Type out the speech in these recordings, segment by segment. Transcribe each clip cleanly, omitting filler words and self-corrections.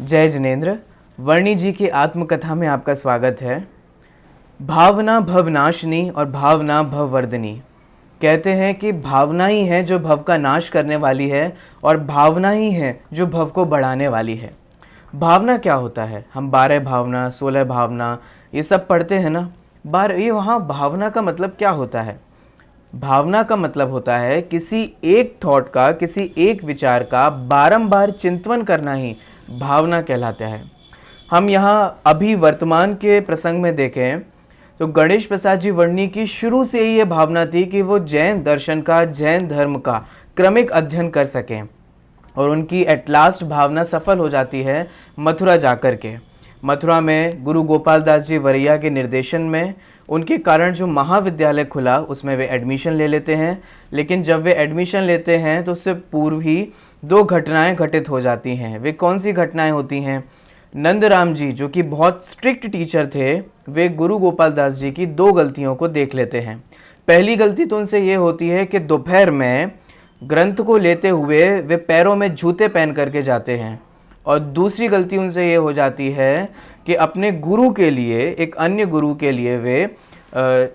जय जिनेन्द्र। वर्णी जी की आत्मकथा में आपका स्वागत है। भावना भवनाशिनी और भावना भववर्धिनी। कहते हैं कि भावना ही है जो भव का नाश करने वाली है और भावना ही है जो भव को बढ़ाने वाली है। भावना क्या होता है? हम 12 भावना, 16 भावना ये सब पढ़ते हैं ना। ये वहाँ भावना का मतलब क्या होता है? भावना का मतलब होता है किसी एक थॉट का, किसी एक विचार का बारंबार चिंतन करना ही भावना कहलाता है। हम यहाँ अभी वर्तमान के प्रसंग में देखें तो गणेश प्रसाद जी वर्णी की शुरू से ही ये भावना थी कि वो जैन दर्शन का, जैन धर्म का क्रमिक अध्ययन कर सकें, और उनकी एट लास्ट भावना सफल हो जाती है मथुरा जाकर के। मथुरा में गुरु गोपाल दास जी वरैया के निर्देशन में उनके कारण जो महाविद्यालय खुला उसमें वे एडमिशन ले लेते हैं। लेकिन जब वे एडमिशन लेते हैं तो उससे पूर्व ही 2 घटनाएं घटित हो जाती हैं। वे कौन सी घटनाएं होती हैं? नंदराम जी जो कि बहुत स्ट्रिक्ट टीचर थे, वे गुरु गोपाल दास जी की 2 गलतियों को देख लेते हैं। पहली गलती तो उनसे ये होती है कि दोपहर में ग्रंथ को लेते हुए वे पैरों में जूते पहन करके जाते हैं, और दूसरी गलती उनसे ये हो जाती है कि अपने गुरु के लिए, एक अन्य गुरु के लिए वे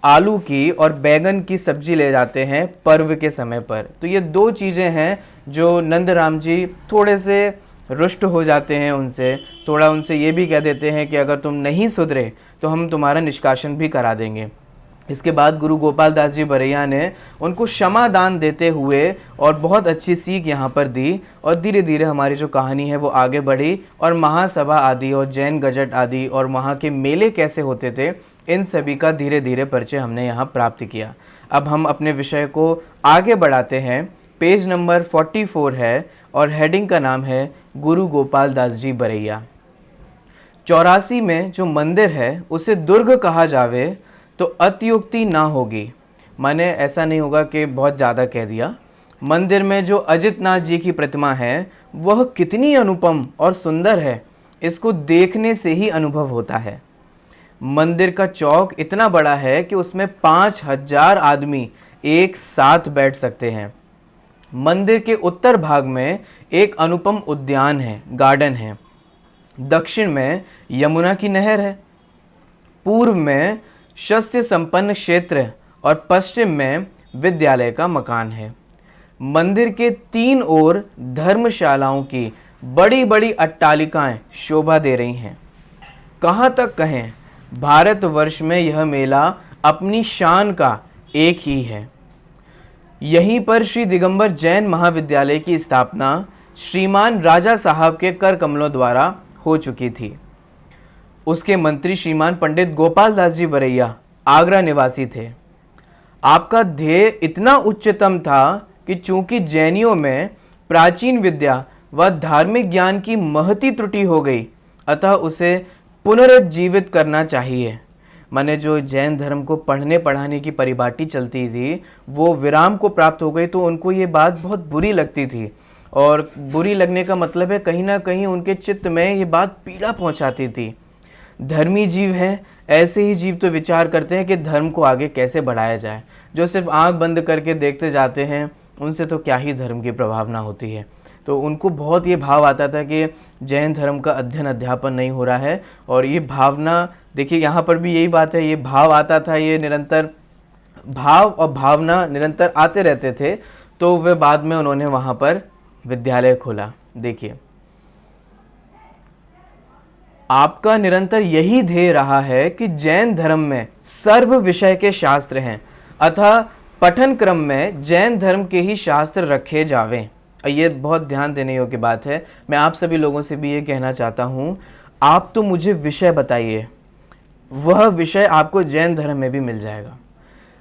आलू की और बैगन की सब्जी ले जाते हैं पर्व के समय पर। तो ये 2 चीज़ें हैं जो नंदराम जी थोड़े से रुष्ट हो जाते हैं उनसे, थोड़ा उनसे ये भी कह देते हैं कि अगर तुम नहीं सुधरे तो हम तुम्हारा निष्कासन भी करा देंगे। इसके बाद गुरु गोपाल दास जी वरैया ने उनको क्षमा दान देते हुए और बहुत अच्छी सीख यहाँ पर दी, और धीरे धीरे हमारी जो कहानी है वो आगे बढ़ी, और महासभा आदि और जैन गजट आदि और वहाँ के मेले कैसे होते थे, इन सभी का धीरे धीरे परिचय हमने यहाँ प्राप्त किया। अब हम अपने विषय को आगे बढ़ाते हैं। पेज नंबर 44 है और हेडिंग का नाम है गुरु गोपाल दास जी वरैया। 84 में जो मंदिर है उसे दुर्ग कहा जावे तो अत्युक्ति ना होगी। माने ऐसा नहीं होगा कि बहुत ज़्यादा कह दिया। मंदिर में जो अजितनाथ जी की प्रतिमा है वह कितनी अनुपम और सुंदर है, इसको देखने से ही अनुभव होता है। मंदिर का चौक इतना बड़ा है कि उसमें 5000 आदमी एक साथ बैठ सकते हैं। मंदिर के उत्तर भाग में एक अनुपम उद्यान है, गार्डन है। दक्षिण में यमुना की नहर है, पूर्व में शस्य संपन्न क्षेत्र और पश्चिम में विद्यालय का मकान है। मंदिर के 3 ओर धर्मशालाओं की बड़ी बड़ी अट्टालिकाएं शोभा दे रही हैं। कहाँ तक कहें, भारतवर्ष में यह मेला अपनी शान का एक ही है। यहीं पर श्री दिगंबर जैन महाविद्यालय की स्थापना श्रीमान राजा साहब के कर कमलों द्वारा हो चुकी थी। उसके मंत्री श्रीमान पंडित गोपाल दास जी वरैया आगरा निवासी थे। आपका ध्येय इतना उच्चतम था कि चूंकि जैनियों में प्राचीन विद्या व धार्मिक ज्ञान की महती त्रुटि हो गई, अतः उसे पुनरुज्जीवित करना चाहिए। माने जो जैन धर्म को पढ़ने पढ़ाने की परिपाटी चलती थी वो विराम को प्राप्त हो गई, तो उनको ये बात बहुत बुरी लगती थी। और बुरी लगने का मतलब है कहीं ना कहीं उनके चित्त में ये बात पीड़ा पहुंचाती थी। धर्मी जीव हैं, ऐसे ही जीव तो विचार करते हैं कि धर्म को आगे कैसे बढ़ाया जाए। जो सिर्फ आंख बंद करके देखते जाते हैं उनसे तो क्या ही धर्म की प्रभावना होती है। तो उनको बहुत ये भाव आता था कि जैन धर्म का अध्ययन अध्यापन नहीं हो रहा है। और ये भावना, देखिए यहाँ पर भी यही बात है, ये भाव आता था, ये निरंतर भाव और भावना निरंतर आते रहते थे। तो वे बाद में उन्होंने वहाँ पर विद्यालय खोला। देखिए आपका निरंतर यही ध्येय रहा है कि जैन धर्म में सर्व विषय के शास्त्र हैं, अतः पठन क्रम में जैन धर्म के ही शास्त्र रखे जावें। ये बहुत ध्यान देने योग्य बात है। मैं आप सभी लोगों से भी ये कहना चाहता हूँ, आप तो मुझे विषय बताइए, वह विषय आपको जैन धर्म में भी मिल जाएगा।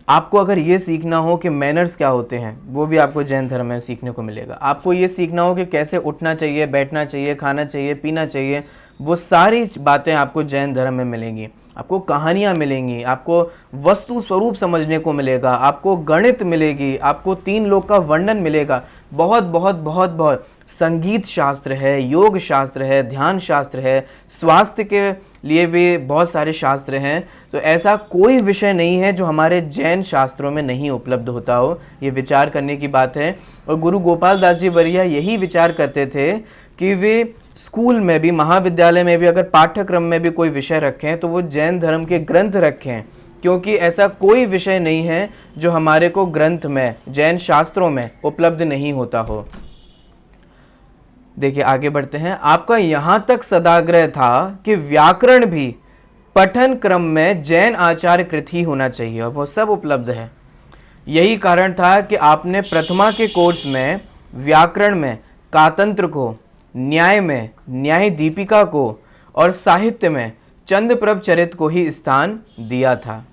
आपको अगर ये सीखना हो कि मैनर्स क्या होते हैं, वो भी आपको जैन धर्म में सीखने को मिलेगा। आपको ये सीखना हो कि कैसे उठना चाहिए, बैठना चाहिए, खाना चाहिए, पीना चाहिए, वो सारी बातें आपको जैन धर्म में मिलेंगी। आपको कहानियाँ मिलेंगी, आपको वस्तु स्वरूप समझने को मिलेगा, आपको गणित मिलेगी, आपको 3 लोक का वर्णन मिलेगा। बहुत बहुत बहुत बहुत संगीत शास्त्र है, योग शास्त्र है, ध्यान शास्त्र है, स्वास्थ्य के लिए भी बहुत सारे शास्त्र हैं। तो ऐसा कोई विषय नहीं है जो हमारे जैन शास्त्रों में नहीं उपलब्ध होता हो। ये विचार करने की बात है। और गुरु गोपाल दास जी वरैया यही विचार करते थे कि वे स्कूल में भी, महाविद्यालय में भी अगर पाठ्यक्रम में भी कोई विषय रखें तो वो जैन धर्म के ग्रंथ रखें, क्योंकि ऐसा कोई विषय नहीं है जो हमारे को ग्रंथ में, जैन शास्त्रों में उपलब्ध नहीं होता हो। देखिए आगे बढ़ते हैं। आपका यहां तक सदाग्रह था कि व्याकरण भी पठन क्रम में जैन आचार्य कृत ही होना चाहिए, और वो सब उपलब्ध है। यही कारण था कि आपने प्रथमा के कोर्स में व्याकरण में कातंत्र को, न्याय में न्याय दीपिका को, और साहित्य में चंद्रप्रभ चरित को ही स्थान दिया था।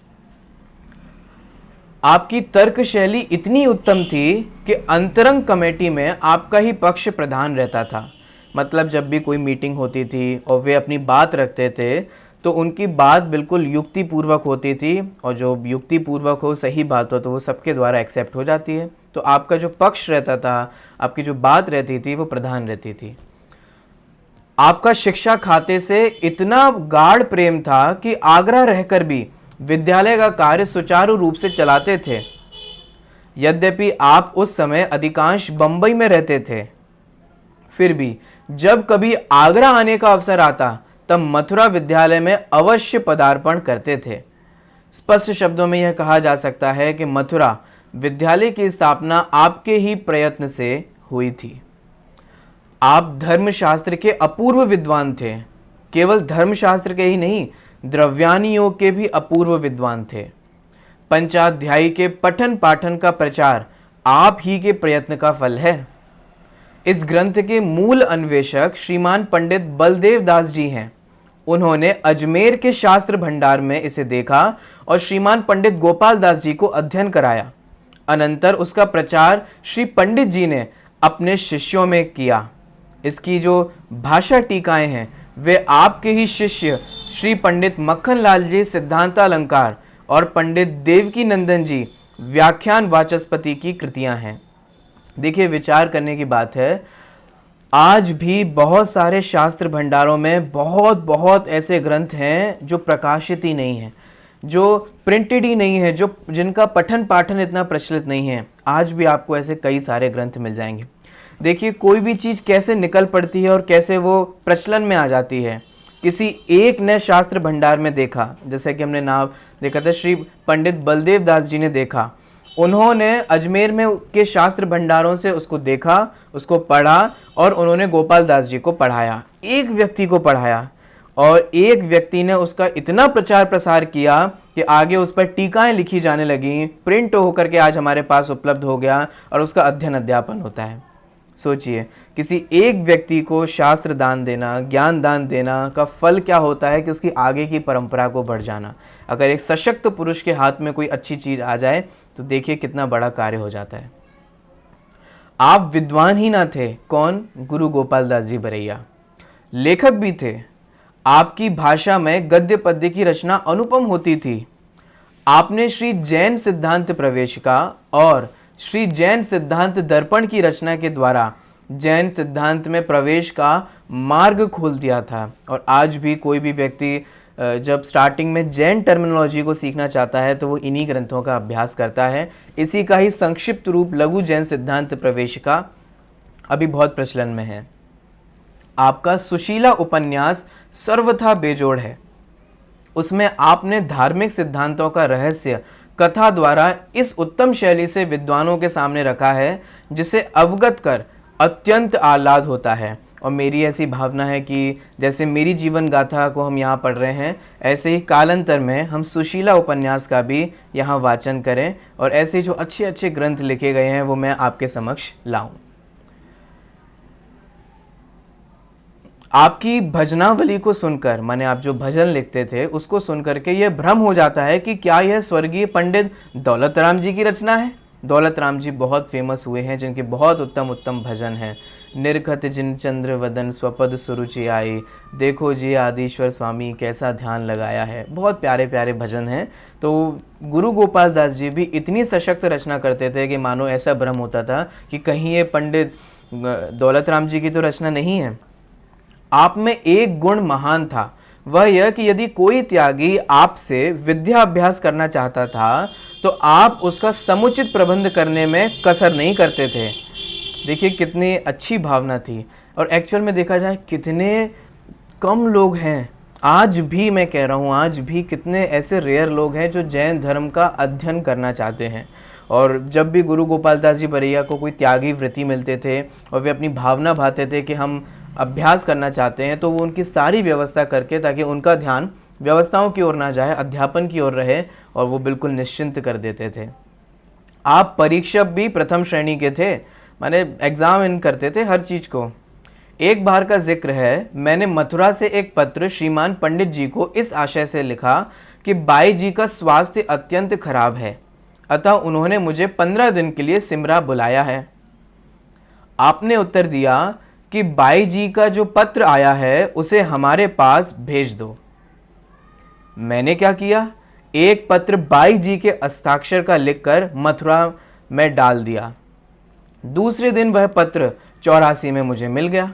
आपकी तर्क शैली इतनी उत्तम थी कि अंतरंग कमेटी में आपका ही पक्ष प्रधान रहता था। मतलब जब भी कोई मीटिंग होती थी और वे अपनी बात रखते थे तो उनकी बात बिल्कुल युक्तिपूर्वक होती थी, और जो युक्तिपूर्वक हो, सही बात हो, तो वो सबके द्वारा एक्सेप्ट हो जाती है। तो आपका जो पक्ष रहता था, आपकी जो बात रहती थी, वो प्रधान रहती थी। आपका शिक्षा खाते से इतना गाढ़ प्रेम था कि आगरा रहकर भी विद्यालय का कार्य सुचारू रूप से चलाते थे। यद्यपि आप उस समय अधिकांश बंबई में रहते थे, फिर भी जब कभी आगरा आने का अवसर आता तब मथुरा विद्यालय में अवश्य पदार्पण करते थे। स्पष्ट शब्दों में यह कहा जा सकता है कि मथुरा विद्यालय की स्थापना आपके ही प्रयत्न से हुई थी। आप धर्मशास्त्र के अपूर्व विद्वान थे। केवल धर्मशास्त्र के ही नहीं, द्रव्यानि योग के भी अपूर्व विद्वान थे। पंचाध्यायी के पठन पाठन का प्रचार आप ही के प्रयत्न का फल है। इस ग्रंथ के मूल अन्वेषक श्रीमान पंडित बलदेव दास जी हैं। उन्होंने अजमेर के शास्त्र भंडार में इसे देखा और श्रीमान पंडित गोपाल दास जी को अध्ययन कराया। अनंतर उसका प्रचार श्री पंडित जी ने अपने शिष्यों में किया। इसकी जो भाषा टीकाएं हैं वे आपके ही शिष्य श्री पंडित मक्खन लाल जी सिद्धांतालंकार और पंडित देवकी नंदन जी व्याख्यान वाचस्पति की कृतियां हैं। देखिए विचार करने की बात है, आज भी बहुत सारे शास्त्र भंडारों में बहुत ऐसे ग्रंथ हैं जो प्रकाशित ही नहीं हैं, जो प्रिंटेड ही नहीं है, जो जिनका पठन पाठन इतना प्रचलित नहीं है। आज भी आपको ऐसे कई सारे ग्रंथ मिल जाएंगे। देखिए कोई भी चीज़ कैसे निकल पड़ती है और कैसे वो प्रचलन में आ जाती है। किसी एक ने शास्त्र भंडार में देखा, जैसे कि हमने नाम देखा था, श्री पंडित बलदेव दास जी ने देखा। उन्होंने अजमेर में के शास्त्र भंडारों से उसको देखा, उसको पढ़ा और उन्होंने गोपाल दास जी को पढ़ाया। एक व्यक्ति को पढ़ाया और एक व्यक्ति ने उसका इतना प्रचार प्रसार किया कि आगे उस पर टीकाएं लिखी जाने लगी, प्रिंट होकर के आज हमारे पास उपलब्ध हो गया और उसका अध्ययन अध्यापन होता है। सोचिए, किसी एक व्यक्ति को शास्त्र दान देना, ज्ञान दान देना का फल क्या होता है कि उसकी आगे की परंपरा को बढ़ जाना। अगर एक सशक्त पुरुष के हाथ में कोई अच्छी चीज आ जाए तो देखिए कितना बड़ा कार्य हो जाता है। आप विद्वान ही ना थे, कौन? गुरु गोपाल दास जी बरैया। लेखक भी थे। आपकी भाषा में गद्य पद्य की रचना अनुपम होती थी। आपने श्री जैन सिद्धांत प्रवेशिका और श्री जैन सिद्धांत दर्पण की रचना के द्वारा जैन सिद्धांत में प्रवेश का मार्ग खोल दिया था। और आज भी कोई भी व्यक्ति जब स्टार्टिंग में जैन टर्मिनोलॉजी को सीखना चाहता है तो वो इन्हीं ग्रंथों का अभ्यास करता है। इसी का ही संक्षिप्त रूप लघु जैन सिद्धांत प्रवेशिका अभी बहुत प्रचलन में है। आपका सुशीला उपन्यास सर्वथा बेजोड़ है। उसमें आपने धार्मिक सिद्धांतों का रहस्य कथा द्वारा इस उत्तम शैली से विद्वानों के सामने रखा है जिसे अवगत कर अत्यंत आह्लाद होता है। और मेरी ऐसी भावना है कि जैसे मेरी जीवन गाथा को हम यहाँ पढ़ रहे हैं, ऐसे ही कालांतर में हम सुशीला उपन्यास का भी यहाँ वाचन करें और ऐसे जो अच्छे अच्छे ग्रंथ लिखे गए हैं वो मैं आपके समक्ष लाऊं। आपकी भजनावली को सुनकर, माने आप जो भजन लिखते थे उसको सुनकर के यह भ्रम हो जाता है कि क्या यह स्वर्गीय पंडित दौलत राम जी की रचना है। दौलत राम जी बहुत फेमस हुए हैं, जिनके बहुत उत्तम उत्तम भजन हैं। निरखत जिन चंद्र वदन स्वपद सुरुचि आई, देखो जी आदिश्वर स्वामी कैसा ध्यान लगाया है। बहुत प्यारे प्यारे भजन हैं। तो गुरु गोपाल दास जी भी इतनी सशक्त रचना करते थे कि मानो ऐसा भ्रम होता था कि कहीं ये पंडित दौलत राम जी की तो रचना नहीं है। आप में एक गुण महान था, वह यह कि यदि कोई त्यागी आपसे विद्या अभ्यास करना चाहता था तो आप उसका समुचित प्रबंध करने में कसर नहीं करते थे। देखिए कितनी अच्छी भावना थी। और एक्चुअल में देखा जाए कितने कम लोग हैं, आज भी मैं कह रहा हूँ, आज भी कितने ऐसे रेयर लोग हैं जो जैन धर्म का अध्ययन करना चाहते हैं। और जब भी गुरु गोपाल दास जी बरैया को कोई त्यागी वृत्ति मिलते थे और वे अपनी भावना भाते थे कि हम अभ्यास करना चाहते हैं, तो वो उनकी सारी व्यवस्था करके, ताकि उनका ध्यान व्यवस्थाओं की ओर ना जाए, अध्यापन की ओर रहे, और वो बिल्कुल निश्चिंत कर देते थे। आप परीक्षक भी प्रथम श्रेणी के थे, माने एग्ज़ाम इन करते थे हर चीज़ को। एक बार का जिक्र है, मैंने मथुरा से एक पत्र श्रीमान पंडित जी को इस आशय से लिखा कि बाई जी का स्वास्थ्य अत्यंत खराब है, अतः उन्होंने मुझे 15 दिन के लिए सिमरा बुलाया है। आपने उत्तर दिया कि बाई जी का जो पत्र आया है उसे हमारे पास भेज दो। मैंने क्या किया, एक पत्र बाई जी के हस्ताक्षर का लिखकर मथुरा में डाल दिया। दूसरे दिन वह पत्र 84 में मुझे मिल गया।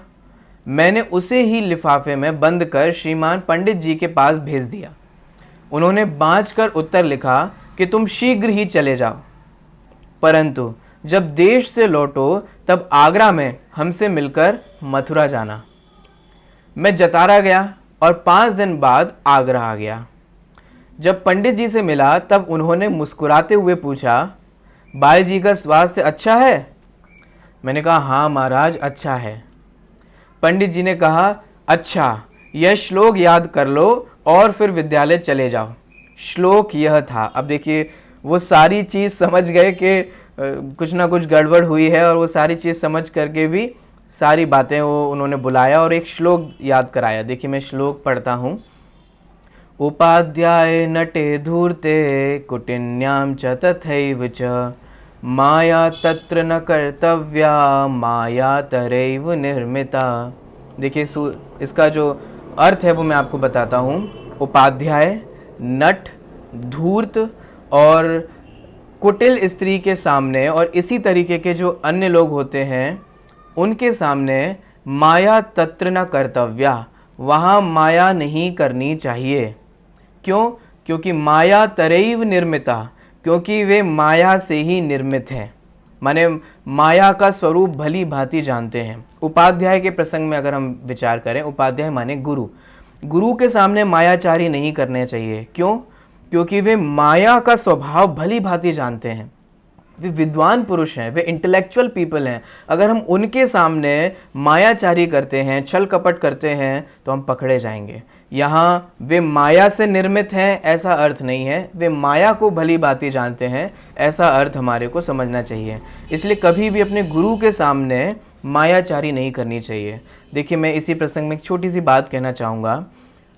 मैंने उसे ही लिफाफे में बंद कर श्रीमान पंडित जी के पास भेज दिया। उन्होंने बाँच कर उत्तर लिखा कि तुम शीघ्र ही चले जाओ, परंतु जब देश से लौटो तब आगरा में हमसे मिलकर मथुरा जाना। मैं जतारा गया और 5 दिन बाद आगरा आ गया। जब पंडित जी से मिला तब उन्होंने मुस्कुराते हुए पूछा, बाई जी का स्वास्थ्य अच्छा है? मैंने कहा, हाँ महाराज, अच्छा है। पंडित जी ने कहा, अच्छा, यह श्लोक याद कर लो और फिर विद्यालय चले जाओ। श्लोक यह था। अब देखिए, वो सारी चीज़ समझ गए कि कुछ ना कुछ गड़बड़ हुई है, और वो सारी चीज़ समझ करके भी सारी बातें वो उन्होंने बुलाया और एक श्लोक याद कराया। देखिए, मैं श्लोक पढ़ता हूँ। उपाध्याय नटे धूर्ते कुटिन्याम च तथैव च माया तत्र न कर्तव्या माया तरैव निर्मिता। देखिए, इसका जो अर्थ है वो मैं आपको बताता हूँ। उपाध्याय, नट, धूर्त और कुटिल स्त्री के सामने और इसी तरीके के जो अन्य लोग होते हैं उनके सामने माया तत्र न कर्तव्या, वहाँ माया नहीं करनी चाहिए। क्यों? क्योंकि माया तरैव निर्मिता, क्योंकि वे माया से ही निर्मित हैं, माने माया का स्वरूप भली भांति जानते हैं। उपाध्याय के प्रसंग में अगर हम विचार करें, उपाध्याय माने गुरु। गुरु के सामने मायाचारी नहीं करने चाहिए। क्यों? क्योंकि वे माया का स्वभाव भली भांति जानते हैं। वे विद्वान पुरुष हैं, वे इंटेलेक्चुअल पीपल हैं। अगर हम उनके सामने मायाचारी करते हैं, छल कपट करते हैं, तो हम पकड़े जाएंगे। यहाँ वे माया से निर्मित हैं ऐसा अर्थ नहीं है, वे माया को भली भांति जानते हैं ऐसा अर्थ हमारे को समझना चाहिए। इसलिए कभी भी अपने गुरु के सामने मायाचारी नहीं करनी चाहिए। देखिए, मैं इसी प्रसंग में एक छोटी सी बात कहना चाहूँगा।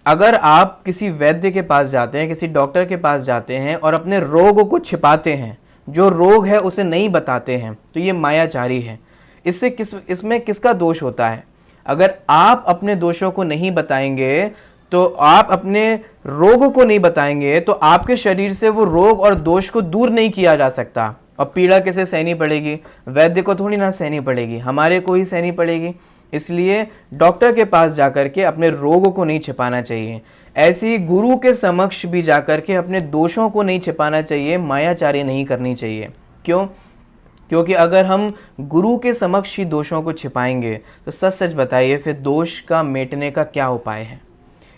अगर आप किसी वैद्य के पास जाते हैं, किसी डॉक्टर के पास जाते हैं और अपने रोग को छिपाते हैं, जो रोग है उसे नहीं बताते हैं, तो ये मायाचारी है। इसमें किसका दोष होता है? अगर आप अपने दोषों को नहीं बताएंगे, तो आप अपने रोग को नहीं बताएंगे, तो आपके शरीर से वो रोग और दोष को दूर नहीं किया जा सकता। और पीड़ा किसे सहनी पड़ेगी? वैद्य को थोड़ी ना सहनी पड़ेगी, हमारे को ही सहनी पड़ेगी। इसलिए डॉक्टर के पास जाकर के अपने रोग को नहीं छिपाना चाहिए। ऐसे ही गुरु के समक्ष भी जाकर के अपने दोषों को नहीं छिपाना चाहिए, मायाचारी नहीं करनी चाहिए। क्यों? क्योंकि अगर हम गुरु के समक्ष ही दोषों को छिपाएंगे तो सच सच बताइए, फिर दोष का मेटने का क्या उपाय है?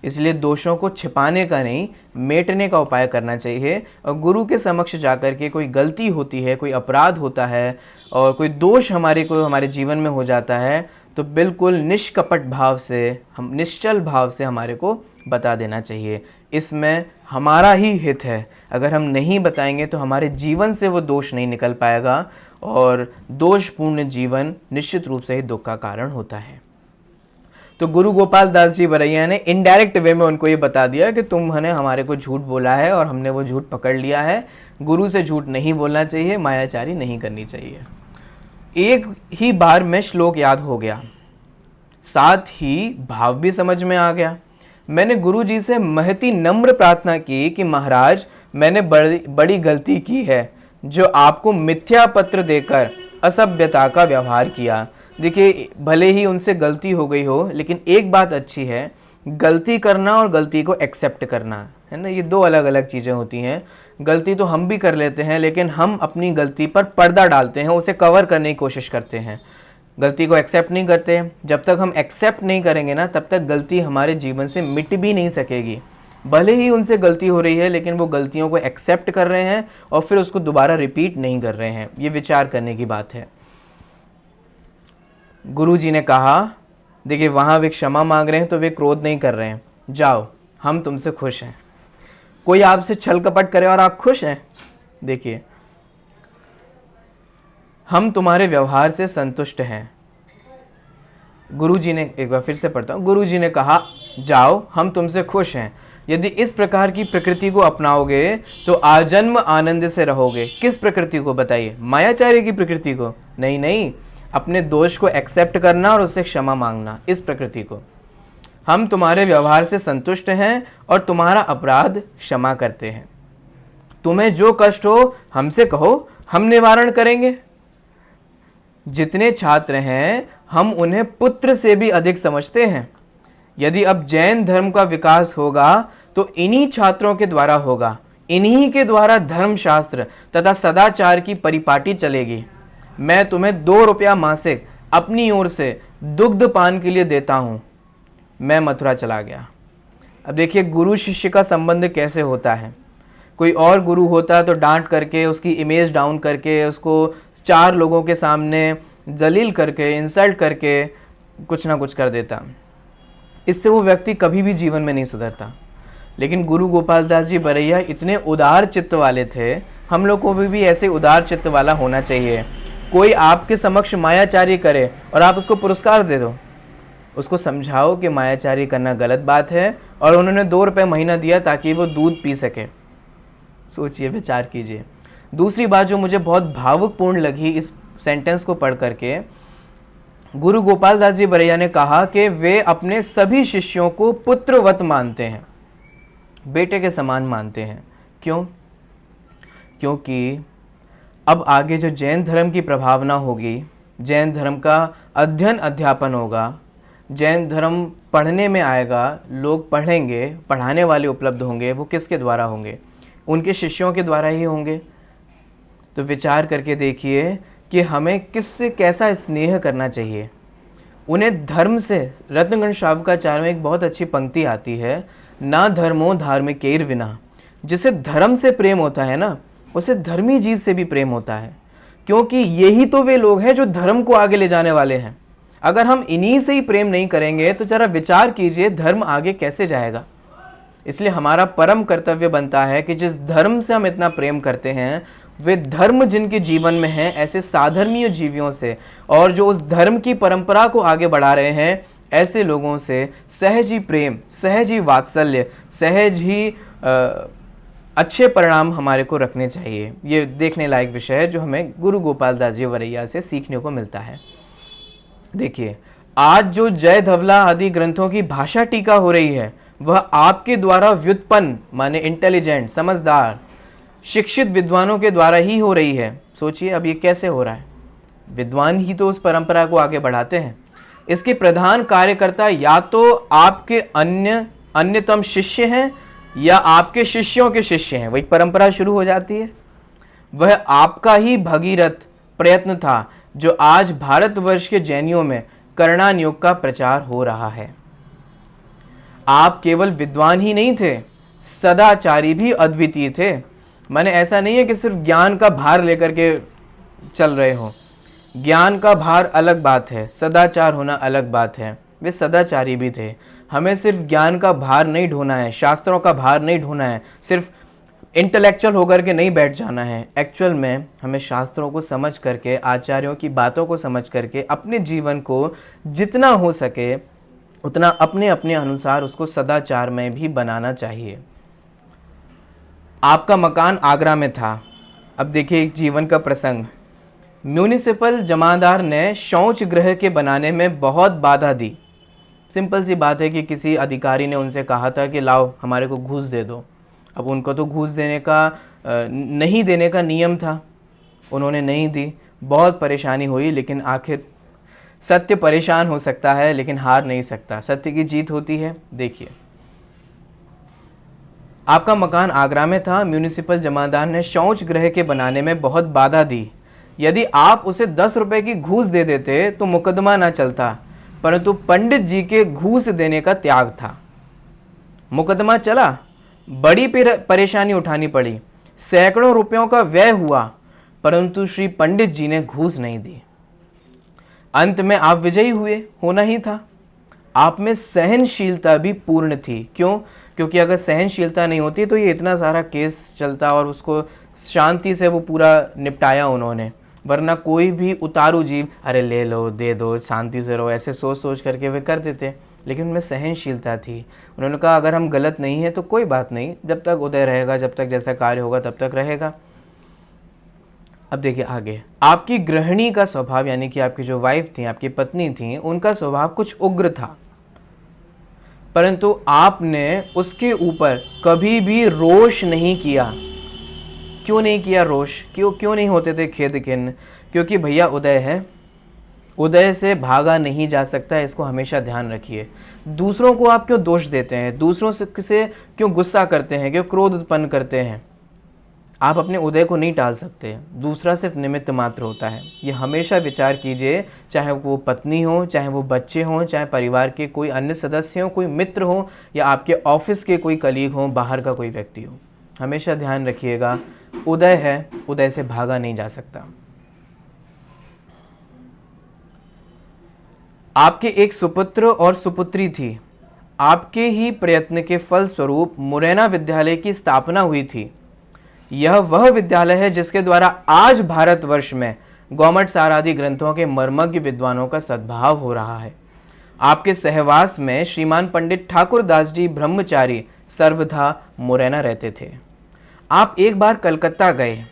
इसलिए दोषों को छिपाने का नहीं, मेटने का उपाय करना चाहिए। और गुरु के समक्ष जाकर के कोई गलती होती है, कोई अपराध होता है और कोई दोष हमारे जीवन में हो जाता है, तो बिल्कुल निष्कपट भाव से, हम निश्चल भाव से हमारे को बता देना चाहिए। इसमें हमारा ही हित है। अगर हम नहीं बताएंगे तो हमारे जीवन से वो दोष नहीं निकल पाएगा, और दोषपूर्ण जीवन निश्चित रूप से ही दुख का कारण होता है। तो गुरु गोपाल दास जी बरैया ने इनडायरेक्ट वे में उनको ये बता दिया कि तुमने हमारे को झूठ बोला है और हमने वो झूठ पकड़ लिया है। गुरु से झूठ नहीं बोलना चाहिए, मायाचारी नहीं करनी चाहिए। एक ही बार में श्लोक याद हो गया, साथ ही भाव भी समझ में आ गया। मैंने गुरु जी से महती नम्र प्रार्थना की कि महाराज, मैंने बड़ी गलती की है जो आपको मिथ्या पत्र देकर असभ्यता का व्यवहार किया। देखिए, भले ही उनसे गलती हो गई हो, लेकिन एक बात अच्छी है, गलती करना और गलती को एक्सेप्ट करना, है ना, ये दो अलग अलग चीज़ें होती हैं। गलती तो हम भी कर लेते हैं, लेकिन हम अपनी गलती पर पर्दा डालते हैं, उसे कवर करने की कोशिश करते हैं। गलती को एक्सेप्ट नहीं करते। जब तक हम एक्सेप्ट नहीं करेंगे ना, तब तक गलती हमारे जीवन से मिट भी नहीं सकेगी। भले ही उनसे गलती हो रही है, लेकिन वो गलतियों को एक्सेप्ट कर रहे हैं और फिर उसको दोबारा रिपीट नहीं कर रहे हैं। ये विचार करने की बात है। गुरु जी ने कहा, देखिए वहाँ वे क्षमा मांग रहे हैं तो वे क्रोध नहीं कर रहे हैं। जाओ, हम तुमसे खुश हैं। कोई आपसे छल कपट करे और आप खुश हैं? देखिए, हम तुम्हारे व्यवहार से संतुष्ट हैं। गुरु जी ने, एक बार फिर से पढ़ता हूँ, गुरु जी ने कहा, जाओ, हम तुमसे खुश हैं। यदि इस प्रकार की प्रकृति को अपनाओगे तो आजन्म आनंद से रहोगे। किस प्रकृति को बताइए? मायाचार्य की प्रकृति को? नहीं नहीं, अपने दोष को एक्सेप्ट करना और उससे क्षमा मांगना, इस प्रकृति को। हम तुम्हारे व्यवहार से संतुष्ट हैं और तुम्हारा अपराध क्षमा करते हैं। तुम्हें जो कष्ट हो हमसे कहो, हम निवारण करेंगे। जितने छात्र हैं हम उन्हें पुत्र से भी अधिक समझते हैं। यदि अब जैन धर्म का विकास होगा तो इन्हीं छात्रों के द्वारा होगा। इन्हीं के द्वारा धर्मशास्त्र तथा सदाचार की परिपाटी चलेगी। मैं तुम्हें 2 रुपया मासिक अपनी ओर से दुग्ध पान के लिए देता हूँ। मैं मथुरा चला गया। अब देखिए गुरु शिष्य का संबंध कैसे होता है। कोई और गुरु होता तो डांट करके, उसकी इमेज डाउन करके, उसको 4 लोगों के सामने जलील करके, इंसल्ट करके कुछ ना कुछ कर देता। इससे वो व्यक्ति कभी भी जीवन में नहीं सुधरता। लेकिन गुरु गोपाल दास जी बरैया इतने उदार चित्त वाले थे। हम लोग को भी ऐसे उदार चित्त वाला होना चाहिए। कोई आपके समक्ष मायाचारी करे और आप उसको पुरस्कार दे दो, उसको समझाओ कि मायाचारी करना गलत बात है, और उन्होंने 2 रुपये महीना दिया ताकि वो दूध पी सके। सोचिए, विचार कीजिए। दूसरी बात जो मुझे बहुत भावुकपूर्ण लगी इस सेंटेंस को पढ़ करके, गुरु गोपाल दास जी बरैया ने कहा कि वे अपने सभी शिष्यों को पुत्रवत मानते हैं, बेटे के समान मानते हैं। क्यों? क्योंकि अब आगे जो जैन धर्म की प्रभावना होगी, जैन धर्म का अध्ययन अध्यापन होगा, जैन धर्म पढ़ने में आएगा, लोग पढ़ेंगे, पढ़ाने वाले उपलब्ध होंगे। वो किसके द्वारा होंगे? उनके शिष्यों के द्वारा ही होंगे। तो विचार करके देखिए कि हमें किससे कैसा स्नेह करना चाहिए। उन्हें धर्म से, रत्नगण शावकाचार्य में एक बहुत अच्छी पंक्ति आती है, ना धर्मो धार्मिकेर विना। जिसे धर्म से प्रेम होता है ना, उसे धर्मी जीव से भी प्रेम होता है, क्योंकि यही तो वे लोग हैं जो धर्म को आगे ले जाने वाले हैं। अगर हम इन्हीं से ही प्रेम नहीं करेंगे तो जरा विचार कीजिए धर्म आगे कैसे जाएगा। इसलिए हमारा परम कर्तव्य बनता है कि जिस धर्म से हम इतना प्रेम करते हैं, वे धर्म जिनके जीवन में हैं, ऐसे साधर्मीय जीवियों से, और जो उस धर्म की परंपरा को आगे बढ़ा रहे हैं, ऐसे लोगों से सहज ही प्रेम, सहज ही वात्सल्य, सहज ही अच्छे परिणाम हमारे को रखने चाहिए। ये देखने लायक विषय है जो हमें गुरु गोपाल दास जी वरैया से सीखने को मिलता है। देखिए, आज जो जय धवला आदि ग्रंथों की भाषा टीका हो रही है, वह आपके द्वारा व्युत्पन्न, माने इंटेलिजेंट, समझदार, शिक्षित विद्वानों के द्वारा ही हो रही है। सोचिए अब ये कैसे हो रहा है। विद्वान ही तो उस परंपरा को आगे बढ़ाते हैं। इसके प्रधान कार्यकर्ता या तो आपके अन्यतम शिष्य हैं या आपके शिष्यों के शिष्य हैं। वही परंपरा शुरू हो जाती है। वह आपका ही भगीरथ प्रयत्न था जो आज भारतवर्ष के जैनियों में करणान योग का प्रचार हो रहा है। आप केवल विद्वान ही नहीं थे, सदाचारी भी अद्वितीय थे। माने ऐसा नहीं है कि सिर्फ ज्ञान का भार लेकर के चल रहे हो। ज्ञान का भार अलग बात है, सदाचार होना अलग बात है। वे सदाचारी भी थे। हमें सिर्फ ज्ञान का भार नहीं ढोना है, शास्त्रों का भार नहीं ढोना है, सिर्फ इंटेलेक्चुअल होकर के नहीं बैठ जाना है। एक्चुअल में हमें शास्त्रों को समझ करके, आचार्यों की बातों को समझ करके अपने जीवन को जितना हो सके उतना अपने अपने अनुसार उसको सदाचार में भी बनाना चाहिए। आपका मकान आगरा में था। अब देखिए एक जीवन का प्रसंग। म्यूनिसिपल जमादार ने शौच गृह के बनाने में बहुत बाधा दी। सिंपल सी बात है कि किसी अधिकारी ने उनसे कहा था कि लाओ हमारे को घूस दे दो। अब उनको तो घूस देने का नहीं देने का नियम था, उन्होंने नहीं दी। बहुत परेशानी हुई, लेकिन आखिर सत्य परेशान हो सकता है लेकिन हार नहीं सकता, सत्य की जीत होती है। देखिए, आपका मकान आगरा में था। म्यूनिसिपल जमादार ने शौच गृह के बनाने में बहुत बाधा दी। यदि आप उसे 10 रुपए की घूस दे देते तो मुकदमा ना चलता, परंतु पंडित जी के घूस देने का त्याग था। मुकदमा चला, बड़ी परेशानी उठानी पड़ी, सैकड़ों रुपयों का व्यय हुआ, परंतु श्री पंडित जी ने घूस नहीं दी। अंत में आप विजयी हुए, होना ही था। आप में सहनशीलता भी पूर्ण थी। क्यों? क्योंकि अगर सहनशीलता नहीं होती तो ये इतना सारा केस चलता और उसको शांति से वो पूरा निपटाया उन्होंने। वरना कोई भी उतारू जीव, अरे ले लो, दे दो, शांति से रहो, ऐसे सोच सोच करके वे कर देते। लेकिन उनमें सहनशीलता थी। उन्होंने कहा अगर हम गलत नहीं हैं तो कोई बात नहीं, जब तक उदय रहेगा, जब तक जैसा कार्य होगा तब तक रहेगा। अब देखिए आगे, आपकी गृहिणी का स्वभाव, यानी कि आपकी जो वाइफ थी, आपकी पत्नी थी, उनका स्वभाव कुछ उग्र था, परंतु आपने उसके ऊपर कभी भी रोष नहीं किया। क्यों नहीं किया रोष? क्यों नहीं होते थे खेद खिन्न? क्योंकि भैया उदय है, उदय से भागा नहीं जा सकता, इसको हमेशा ध्यान रखिए। दूसरों को आप क्यों दोष देते हैं? दूसरों से क्यों गुस्सा करते हैं, क्यों क्रोध उत्पन्न करते हैं? आप अपने उदय को नहीं टाल सकते, दूसरा सिर्फ निमित्त मात्र होता है। ये हमेशा विचार कीजिए, चाहे वो पत्नी हो, चाहे वो बच्चे हों, चाहे परिवार के कोई अन्य सदस्य हो, कोई मित्र हो, या आपके ऑफिस के कोई कलीग हो, बाहर का कोई व्यक्ति हो, हमेशा ध्यान रखिएगा उदय है, उदय से भागा नहीं जा सकता। आपके एक सुपुत्र और सुपुत्री थी। आपके ही प्रयत्न के फलस्वरूप मुरैना विद्यालय की स्थापना हुई थी। यह वह विद्यालय है जिसके द्वारा आज भारतवर्ष में गौमट सार आदि ग्रंथों के मर्मज्ञ विद्वानों का सद्भाव हो रहा है। आपके सहवास में श्रीमान पंडित ठाकुर दास जी ब्रह्मचारी सर्वथा मुरैना रहते थे। आप एक बार कलकत्ता गए,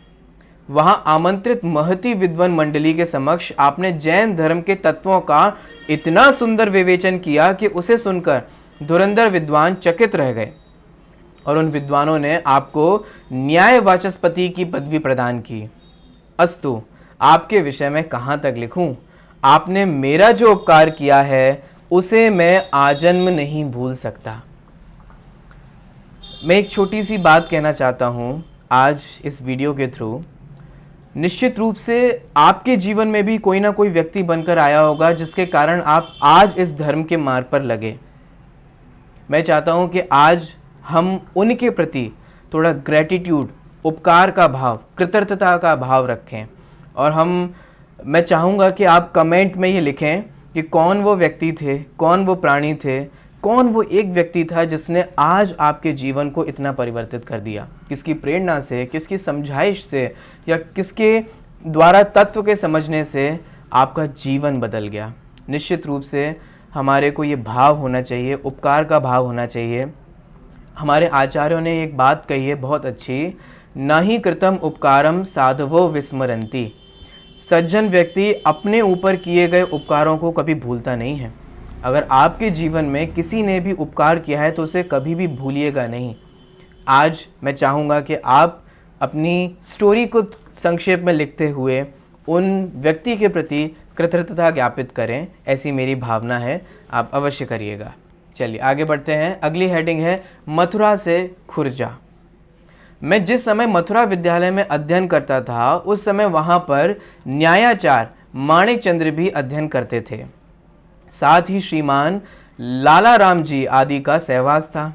वहां आमंत्रित महती विद्वान मंडली के समक्ष आपने जैन धर्म के तत्वों का इतना सुंदर विवेचन किया कि उसे सुनकर धुरंधर विद्वान चकित रह गए, और उन विद्वानों ने आपको न्याय वाचस्पति की पदवी प्रदान की। अस्तु, आपके विषय में कहाँ तक लिखूं? आपने मेरा जो उपकार किया है उसे मैं आजन्म नहीं भूल सकता। मैं एक छोटी सी बात कहना चाहता हूं आज इस वीडियो के थ्रू। निश्चित रूप से आपके जीवन में भी कोई ना कोई व्यक्ति बनकर आया होगा जिसके कारण आप आज इस धर्म के मार्ग पर लगे। मैं चाहता हूं कि आज हम उनके प्रति थोड़ा ग्रेटिट्यूड, उपकार का भाव, कृतज्ञता का भाव रखें। और मैं चाहूँगा कि आप कमेंट में ये लिखें कि कौन वो व्यक्ति थे, कौन वो प्राणी थे, कौन वो एक व्यक्ति था जिसने आज आपके जीवन को इतना परिवर्तित कर दिया। किसकी प्रेरणा से, किसकी समझाइश से, या किसके द्वारा तत्व के समझने से आपका जीवन बदल गया। निश्चित रूप से हमारे को ये भाव होना चाहिए, उपकार का भाव होना चाहिए। हमारे आचार्यों ने एक बात कही है बहुत अच्छी, न ही कृतम उपकारम साधवो विस्मरंती। सज्जन व्यक्ति अपने ऊपर किए गए उपकारों को कभी भूलता नहीं है। अगर आपके जीवन में किसी ने भी उपकार किया है तो उसे कभी भी भूलिएगा नहीं। आज मैं चाहूँगा कि आप अपनी स्टोरी को संक्षेप में लिखते हुए उन व्यक्ति के प्रति कृतज्ञता ज्ञापित करें, ऐसी मेरी भावना है। आप अवश्य करिएगा। चलिए आगे बढ़ते हैं। अगली हेडिंग है मथुरा से खुर्जा। मैं जिस समय मथुरा विद्यालय में अध्ययन करता था उस समय वहाँ पर न्यायाचार्य माणिक चंद्र भी अध्ययन करते थे। साथ ही श्रीमान लाला राम जी आदि का सहवास था।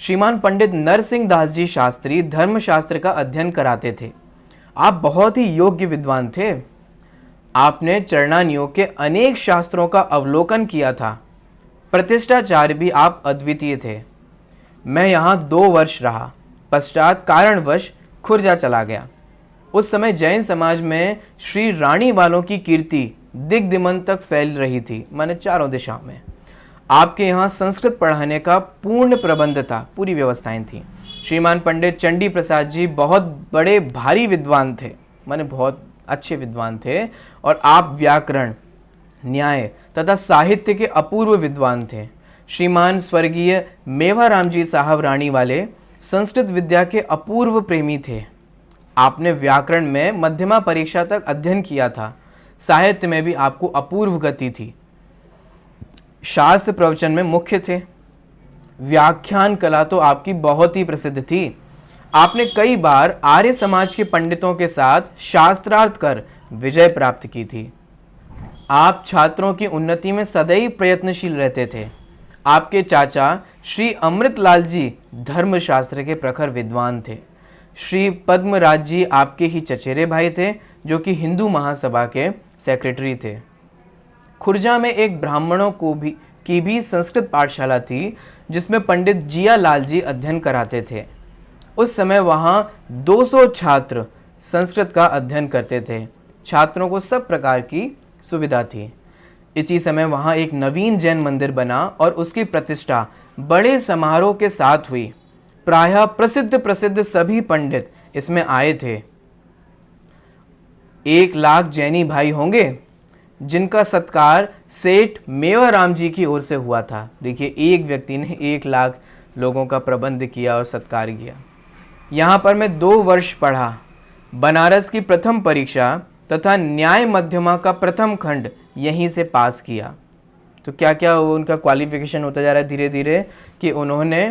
श्रीमान पंडित नरसिंह दास जी शास्त्री धर्मशास्त्र का अध्ययन कराते थे। आप बहुत ही योग्य विद्वान थे। आपने चरणानियों के अनेक शास्त्रों का अवलोकन किया था। प्रतिष्ठाचार्य भी आप अद्वितीय थे। मैं यहाँ 2 वर्ष रहा, पश्चात कारणवश खुर्जा चला गया। उस समय जैन समाज में श्री रानी वालों की कीर्ति दिग्दिमन तक फैल रही थी, माने चारों दिशाओं में। आपके यहाँ संस्कृत पढ़ाने का पूर्ण प्रबंध था, पूरी व्यवस्थाएं थी। श्रीमान पंडित चंडी प्रसाद जी बहुत बड़े भारी विद्वान थे, माने बहुत अच्छे विद्वान थे, और आप व्याकरण, न्याय तथा साहित्य के अपूर्व विद्वान थे। श्रीमान स्वर्गीय मेवाराम जी साहब रानी वाले संस्कृत विद्या के अपूर्व प्रेमी थे। आपने व्याकरण में मध्यमा परीक्षा तक अध्ययन किया था। साहित्य में भी आपको अपूर्व गति थी। शास्त्र प्रवचन में मुख्य थे। व्याख्यान कला तो आपकी बहुत ही प्रसिद्ध थी। आपने कई बार आर्य समाज के पंडितों के साथ शास्त्रार्थ कर विजय प्राप्त की थी। आप छात्रों की उन्नति में सदैव प्रयत्नशील रहते थे। आपके चाचा श्री अमृतलाल जी धर्मशास्त्र के प्रखर विद्वान थे। श्री पद्मराज जी आपके ही चचेरे भाई थे, जो कि हिंदू महासभा के सेक्रेटरी थे। खुर्जा में एक ब्राह्मणों की भी संस्कृत पाठशाला थी, जिसमें पंडित जिया लाल जी अध्ययन कराते थे। उस समय वहां 200 छात्र संस्कृत का अध्ययन करते थे। छात्रों को सब प्रकार की सुविधा थी। इसी समय वहां एक नवीन जैन मंदिर बना और उसकी प्रतिष्ठा बड़े समारोह के साथ हुई। प्रायः प्रसिद्ध सभी पंडित इसमें आए थे। 1 लाख जैनी भाई होंगे, जिनका सत्कार सेठ मेवाराम जी की ओर से हुआ था। देखिए, एक व्यक्ति ने 1 लाख लोगों का प्रबंध किया और सत्कार किया। यहाँ पर मैं 2 वर्ष पढ़ा। बनारस की प्रथम परीक्षा तथा न्याय मध्यमा का प्रथम खंड यहीं से पास किया। तो क्या क्या उनका क्वालिफिकेशन होता जा रहा है धीरे धीरे, कि उन्होंने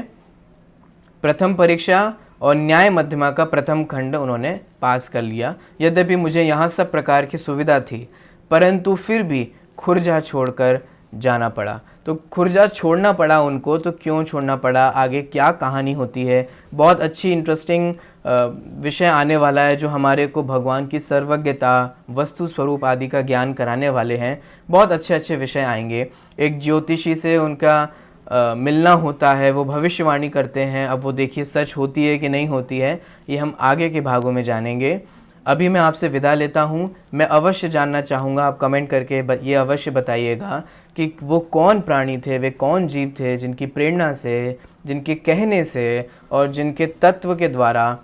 प्रथम परीक्षा और न्याय मध्यमा का प्रथम खंड उन्होंने पास कर लिया। यद्यपि मुझे यहाँ सब प्रकार की सुविधा थी, परंतु फिर भी खुर्जा छोड़कर जाना पड़ा। तो खुर्जा छोड़ना पड़ा उनको, तो क्यों छोड़ना पड़ा, आगे क्या कहानी होती है। बहुत अच्छी इंटरेस्टिंग विषय आने वाला है, जो हमारे को भगवान की सर्वज्ञता, वस्तु स्वरूप आदि का ज्ञान कराने वाले हैं। बहुत अच्छे अच्छे विषय आएंगे। एक ज्योतिषी से उनका मिलना होता है, वो भविष्यवाणी करते हैं। अब वो देखिए सच होती है कि नहीं होती है, ये हम आगे के भागों में जानेंगे। अभी मैं आपसे विदा लेता हूँ। मैं अवश्य जानना चाहूँगा, आप कमेंट करके ये अवश्य बताइएगा कि वो कौन प्राणी थे, वे कौन जीव थे, जिनकी प्रेरणा से, जिनके कहने से और जिनके तत्व के द्वारा,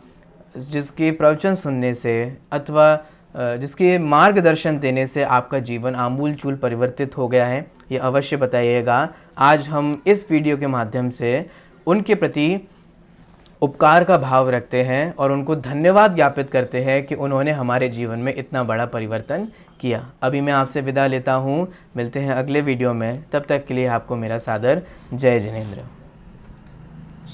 जिसके प्रवचन सुनने से अथवा जिसके मार्गदर्शन देने से आपका जीवन आमूल चूल परिवर्तित हो गया है, ये अवश्य बताइएगा। आज हम इस वीडियो के माध्यम से उनके प्रति उपकार का भाव रखते हैं और उनको धन्यवाद ज्ञापित करते हैं कि उन्होंने हमारे जीवन में इतना बड़ा परिवर्तन किया। अभी मैं आपसे विदा लेता हूँ। मिलते हैं अगले वीडियो में। तब तक के लिए आपको मेरा सादर जय जिनेंद्र।